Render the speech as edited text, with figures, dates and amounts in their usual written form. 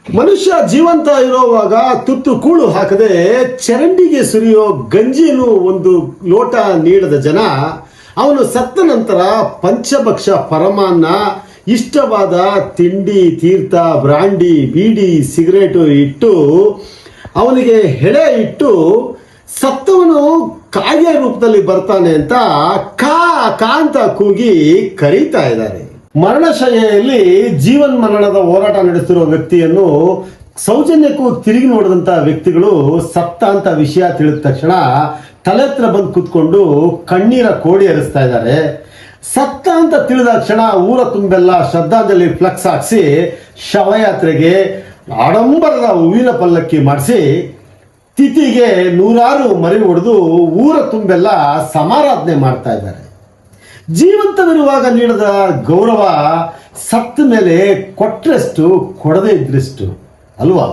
ಮನುಷ್ಯ ಜೀವಂತ ಇರೋವಾಗ ತುತ್ತು ಕೂಳು ಹಾಕದೆ ಚರಂಡಿಗೆ ಸುರಿಯೋ ಗಂಜಿಯನ್ನು ಒಂದು ಲೋಟ ನೀಡದ ಜನ, ಅವನು ಸತ್ತ ನಂತರ ಪಂಚಭಕ್ಷ ಪರಮಾನ್ನ, ಇಷ್ಟವಾದ ತಿಂಡಿ ತೀರ್ಥ ಬ್ರಾಂಡಿ ಬೀಡಿ ಸಿಗರೇಟು ಇಟ್ಟು ಅವನಿಗೆ ಹೆಡೆ ಇಟ್ಟು ಸತ್ತವನು ಕಾಗೆ ರೂಪದಲ್ಲಿ ಬರ್ತಾನೆ ಅಂತ ಕಾ ಅಂತ ಕೂಗಿ ಕರೀತಾ ಇದ್ದಾರೆ. ಮರಣಶಯ್ಯೆಯಲ್ಲಿ ಜೀವನ್ ಮರಣದ ಹೋರಾಟ ನಡೆಸಿರುವ ವ್ಯಕ್ತಿಯನ್ನು ಸೌಜನ್ಯಕ್ಕೂ ತಿರುಗಿ ನೋಡಿದಂತ ವ್ಯಕ್ತಿಗಳು ಸತ್ತ ಅಂತ ವಿಷಯ ತಿಳಿದ ತಕ್ಷಣ ತಲೆ ಹತ್ರ ಬಂದು ಕೂತ್ಕೊಂಡು ಕಣ್ಣೀರ ಕೋಡಿ ಹರಿಸ್ತಾ ಇದ್ದಾರೆ. ಸತ್ತ ಅಂತ ತಿಳಿದ ಕ್ಷಣ ಊರ ತುಂಬೆಲ್ಲ ಶ್ರದ್ಧಾಂಜಲಿ ಫ್ಲೆಕ್ಸ್ ಹಾಕ್ಸಿ ಶವಯಾತ್ರೆಗೆ ಆಡಂಬರದ ಹೂವಿನ ಪಲ್ಲಕ್ಕಿ ಮಾಡಿಸಿ ತಿಥಿಗೆ ನೂರಾರು ಮರಿ ಹೊಡೆದು ಊರ ತುಂಬೆಲ್ಲ ಸಮಾರಾಧನೆ ಮಾಡ್ತಾ ಇದ್ದಾರೆ. ಜೀವಂತವಿರುವಾಗ ನೀಡಿದ ಗೌರವ ಸತ್ತ ಮೇಲೆ ಕೊಟ್ಟರೆಷ್ಟು ಕೊಡದೇ ಇದ್ರಷ್ಟು ಅಲ್ವಾ?